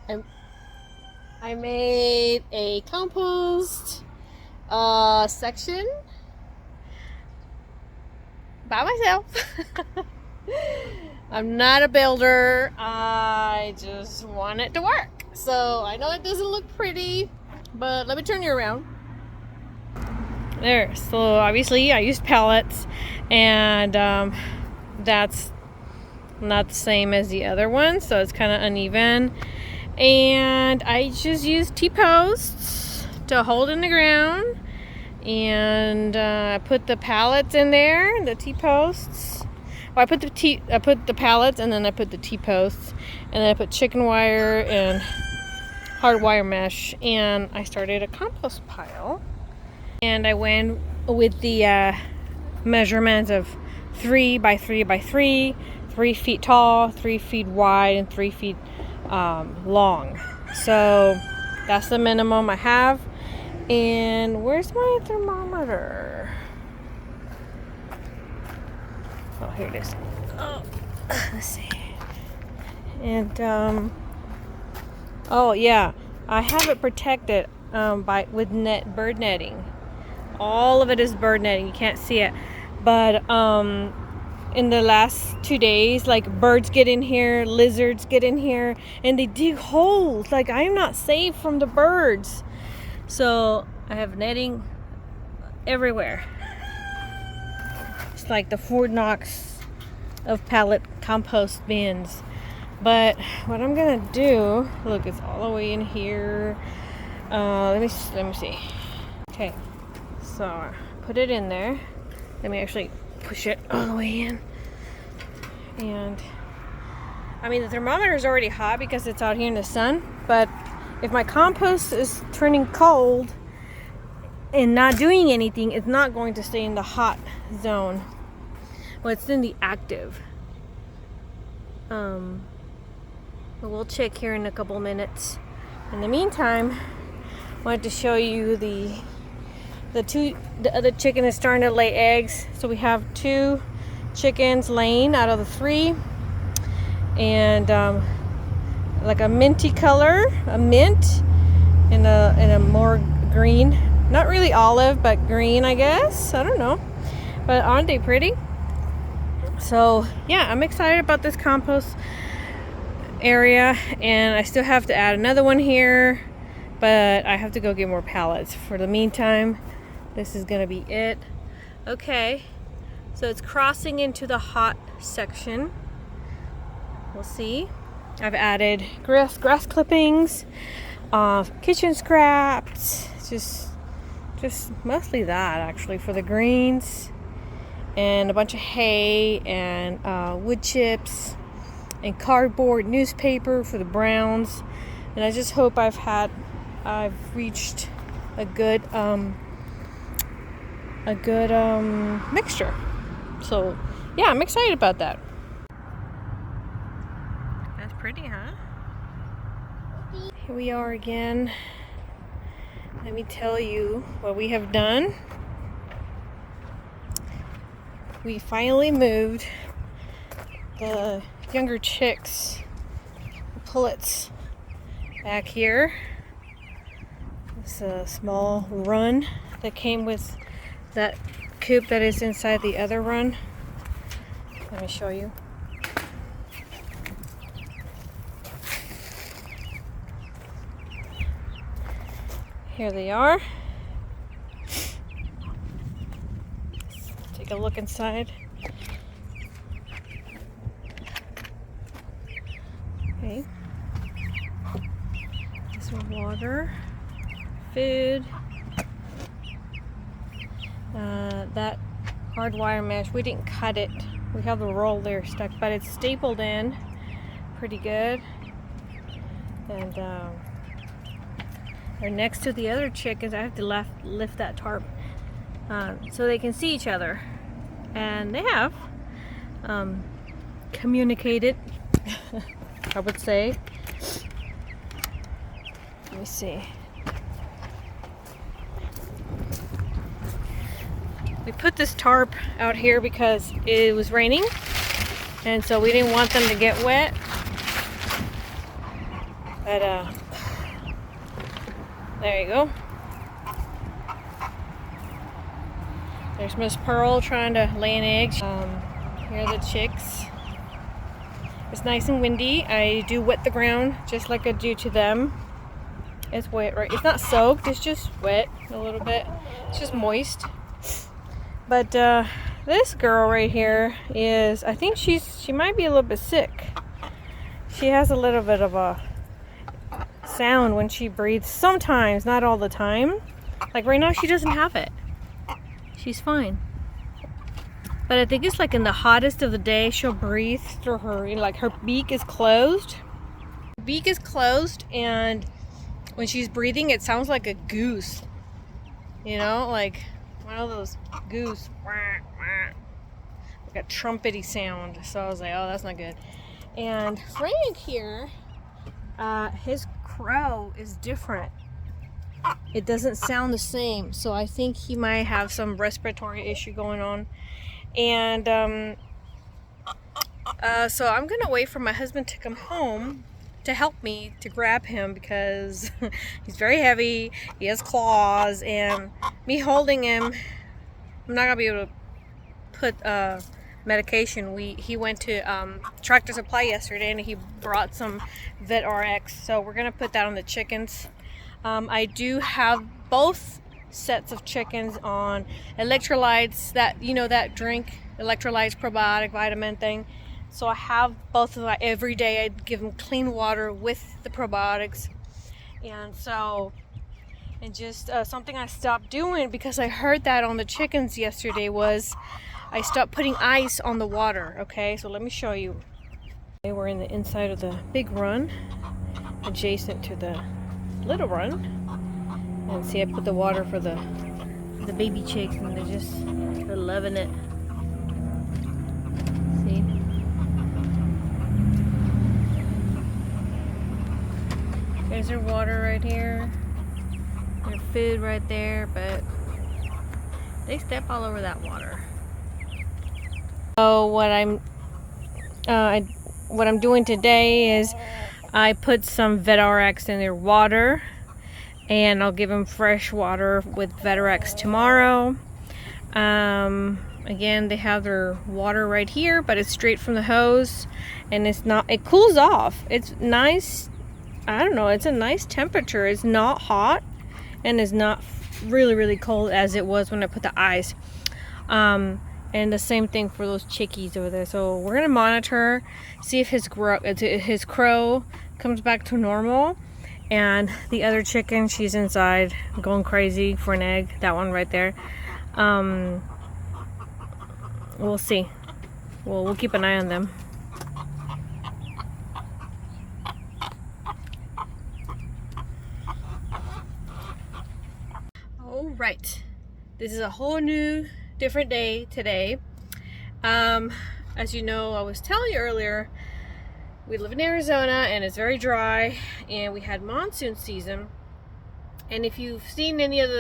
I, I made a compost section by myself. I'm not a builder. I just want it to work. So I know it doesn't look pretty, but let me turn you around. There. So obviously I used pellets, and that's not the same as the other one, so it's kind of uneven. And I just used T-posts to hold in the ground, and I put the pallets in there, the T-posts. Well, I put the pallets, and then I put the T-posts, and then I put chicken wire and hard wire mesh, and I started a compost pile. And I went with the measurements of 3 by 3 by 3, 3 feet tall, 3 feet wide, and 3 feet long. So that's the minimum I have. And where's my thermometer? Oh, here it is. Oh, let's see. And oh yeah, I have it protected with bird netting. All of it is bird netting. You can't see it, but in the last 2 days, like, birds get in here, lizards get in here, and they dig holes. Like, I'm not safe from the birds. So I have netting everywhere. It's like the Fort Knox of pallet compost bins. But what I'm gonna do, look, it's all the way in here. Let me see. Okay, so put it in there. Let me actually push it all the way in. And I mean, the thermometer is already hot because it's out here in the sun, but if my compost is turning cold and not doing anything, it's not going to stay in the hot zone. Well, it's in the active. But we'll check here in a couple minutes. In the meantime, I wanted to show you the other chicken is starting to lay eggs. So we have 2 chickens laying out of the 3, and like a minty color, a mint, and a more green, not really olive, but green, I guess. I don't know, but aren't they pretty? So yeah, I'm excited about this compost area, and I still have to add another one here, but I have to go get more pallets. For the meantime, this is gonna be it. Okay, so it's crossing into the hot section. We'll see. I've added grass clippings, kitchen scraps, just mostly that, actually, for the greens, and a bunch of hay and wood chips and cardboard, newspaper for the browns. And I just hope I've reached a good mixture. So yeah, I'm excited about that. That's pretty, huh? Here we are again. Let me tell you what we have done. We finally moved the younger chicks, the pullets, back here. It's a small run that came with that coop that is inside the other run. Let me show you. Here they are. Let's take a look inside. Okay. Some water, food. That hard wire mesh, we didn't cut it. We have the roll there stuck, but it's stapled in pretty good. And they're next to the other chickens. I have to lift that tarp so they can see each other. And they have communicated, I would say. Let me see. We put this tarp out here because it was raining, and so we didn't want them to get wet. But there you go. There's Miss Pearl trying to lay an egg. Here are the chicks. It's nice and windy. I do wet the ground just like I do to them. It's wet, right? It's not soaked, it's just wet a little bit. It's just moist. But this girl right here is, I think she might be a little bit sick. She has a little bit of a sound when she breathes. Sometimes, not all the time. Like right now she doesn't have it. She's fine. But I think it's like in the hottest of the day, she'll breathe through her, like her beak is closed. Her beak is closed, and when she's breathing, it sounds like a goose. You know, like one of those goose, like a trumpety sound. So I was like, oh, that's not good. And Frank here, his crow is different. It doesn't sound the same. So I think he might have some respiratory issue going on. And so I'm gonna wait for my husband to come home to help me to grab him, because he's very heavy, he has claws, and me holding him, I'm not gonna be able to put medication. He went to Tractor Supply yesterday and he brought some Vet RX, so we're gonna put that on the chickens. I do have both sets of chickens on electrolytes, that, you know, that drink, electrolytes, probiotic, vitamin thing. So I have both of them every day. I give them clean water with the probiotics. And so, and just something I stopped doing, because I heard that on the chickens yesterday, was I stopped putting ice on the water. Okay, so let me show you. Okay, we're in the inside of the big run, adjacent to the little run. And see, I put the water for the baby chicks, and they're loving it. See? There's their water right here. Their food right there, but they step all over that water. So what I'm doing today is I put some Vet RX in their water, and I'll give them fresh water with Vet RX tomorrow. Again, they have their water right here, but it's straight from the hose, and it cools off. It's nice. I don't know, it's a nice temperature. It's not hot, and it's not really, really cold as it was when I put the ice. And the same thing for those chickies over there. So we're gonna monitor, see if his crow comes back to normal. And the other chicken, she's inside going crazy for an egg. That one right there. We'll see. We'll keep an eye on them. All right, this is a whole new, different day today. As you know, I was telling you earlier, we live in Arizona and it's very dry, and we had monsoon season. And if you've seen any of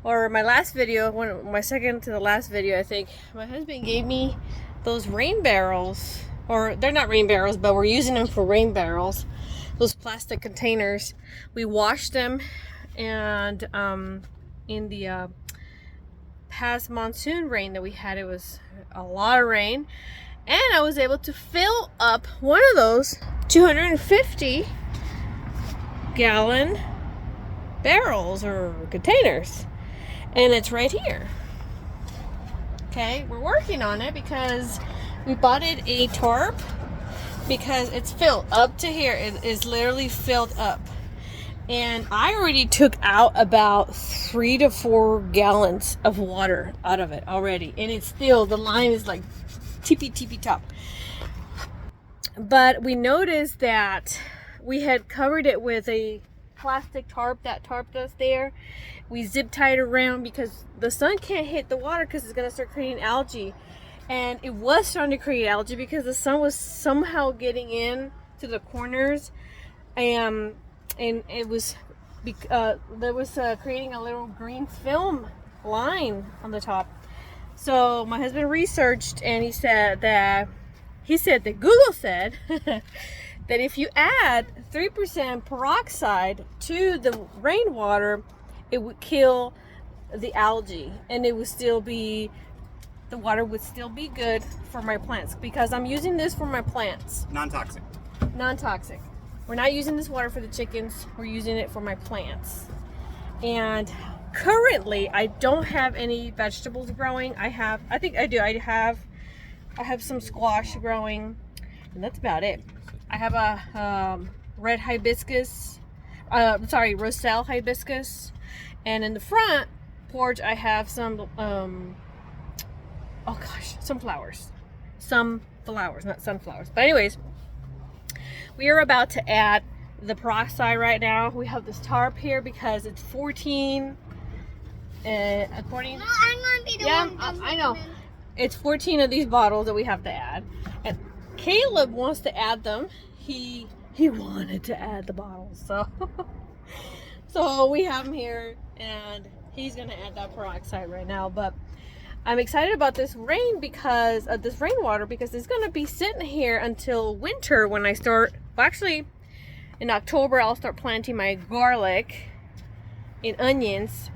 my last video, my second to the last video, I think, my husband gave me those rain barrels, or they're not rain barrels, but we're using them for rain barrels, those plastic containers. We washed them, and in the past monsoon rain that we had, it was a lot of rain. And I was able to fill up one of those 250 gallon barrels or containers. And it's right here. Okay, we're working on it because we bought it a tarp, because it's filled up to here. It is literally filled up. And I already took out about 3 to 4 gallons of water out of it already. And it's still, the line is like tippy top. But we noticed that we had covered it with a plastic tarp, that tarp that's there. We zip tied it around because the sun can't hit the water, because it's gonna start creating algae. And it was starting to create algae because the sun was somehow getting in to the corners, and it was there was creating a little green film line on the top. So my husband researched, and he said that Google said that if you add 3% peroxide to the rainwater, it would kill the algae, and it would still be, the water would still be good for my plants, because I'm using this for my plants. Non-toxic. Non-toxic. We're not using this water for the chickens, we're using it for my plants. And currently I don't have any vegetables growing. I have some squash growing, and that's about it. I have a red hibiscus, Roselle hibiscus, and in the front porch I have some some flowers. Some flowers, not sunflowers. But anyways, we are about to add the peroxide right now. We have this tarp here because it's 14. According, no, I'm gonna be the one. I know. It's 14 of these bottles that we have to add, and Caleb wants to add them. He wanted to add the bottles, so we have them here, and he's gonna add that peroxide right now. But I'm excited about this rain because of this rainwater, because it's gonna be sitting here until winter when I start. Well, actually, in October I'll start planting my garlic and onions.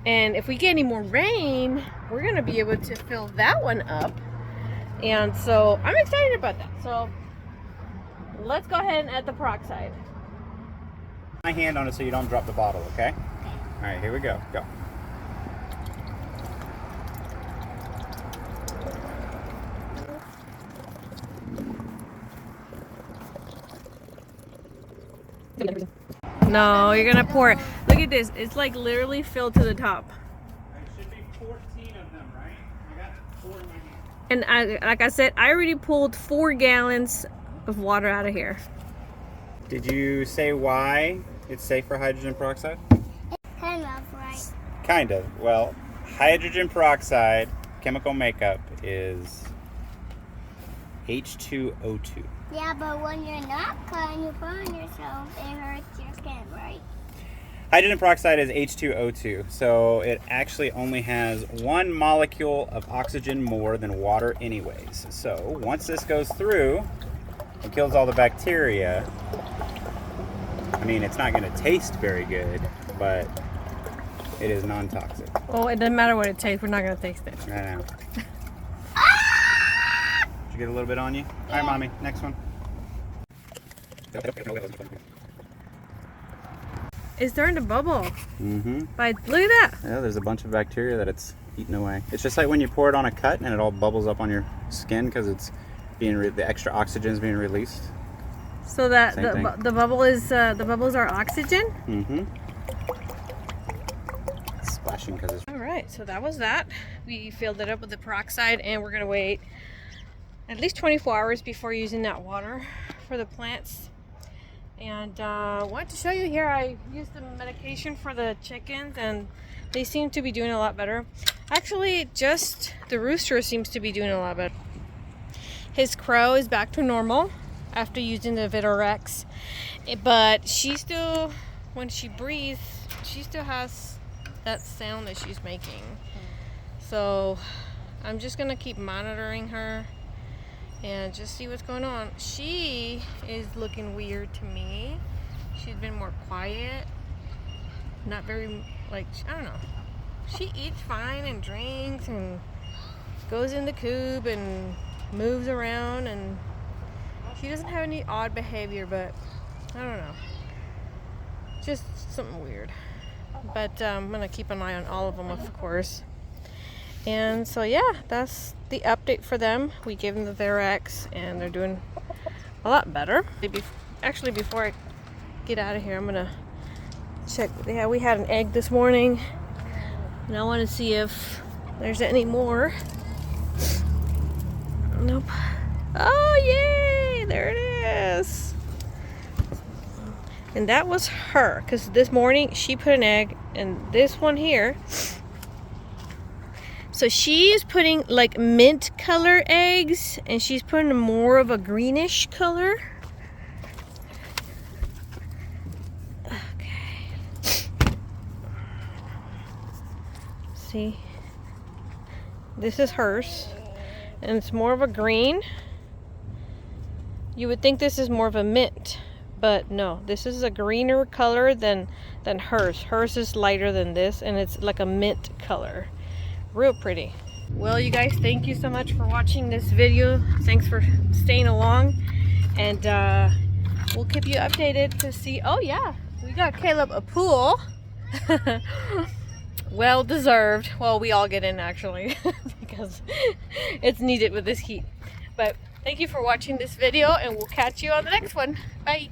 And if we get any more rain, we're gonna be able to fill that one up. And so I'm excited about that. So let's go ahead and add the peroxide. My hand on it so you don't drop the bottle, okay? All right, here we go. Go. No, you're gonna pour it. Look at this. It's like literally filled to the top. There should be 14 of them, right? I got 4 in my hand. And like I said, I already pulled 4 gallons of water out of here. Did you say why it's safe for hydrogen peroxide? Kind of, right? Kind of. Well, hydrogen peroxide chemical makeup is H2O2. Yeah, but when you're not cutting, you burn yourself, it hurts your skin, right? Hydrogen peroxide is H2O2, so it actually only has 1 molecule of oxygen more than water anyways. So once this goes through and kills all the bacteria, I mean, it's not going to taste very good, but it is non-toxic. Well, it doesn't matter what it tastes. We're not going to taste it. I know. Did you get a little bit on you? All right, Mommy, next one. It's starting to bubble. Mm-hmm. But look at that. Yeah, there's a bunch of bacteria that it's eaten away. It's just like when you pour it on a cut and it all bubbles up on your skin because it's being the extra oxygen is being released. So that the bubble is the bubbles are oxygen. Mm-hmm. It's splashing because it's. All right, so that was that. We filled it up with the peroxide, and we're gonna wait at least 24 hours before using that water for the plants. And I wanted to show you here, I used the medication for the chickens, and they seem to be doing a lot better. Actually, just the rooster seems to be doing a lot better. His crow is back to normal after using the Vitorex, but she still, when she breathes, she still has that sound that she's making. So I'm just gonna keep monitoring her and just see what's going on. She is looking weird to me. She's been more quiet, not very, like, I don't know. She eats fine and drinks and goes in the coop and moves around, and she doesn't have any odd behavior, but I don't know. Just something weird. But I'm gonna keep an eye on all of them, of course. And so yeah, that's the update for them. We gave them the Verax, and they're doing a lot better. Actually, before I get out of here, I'm gonna check. Yeah, we had an egg this morning, and I want to see if there's any more. Nope. Oh yay! There it is. And that was her, because this morning she put an egg, and this one here. So she's putting like mint color eggs, and she's putting more of a greenish color. Okay. See? This is hers, and it's more of a green. You would think this is more of a mint, but no, this is a greener color than hers. Hers is lighter than this, and it's like a mint color. Real pretty. Well, you guys, thank you so much for watching this video. Thanks for staying along, and we'll keep you updated to see. Oh yeah, we got Caleb a pool. Well deserved. Well, we all get in actually because it's needed with this heat. But thank you for watching this video, and we'll catch you on the next one. Bye.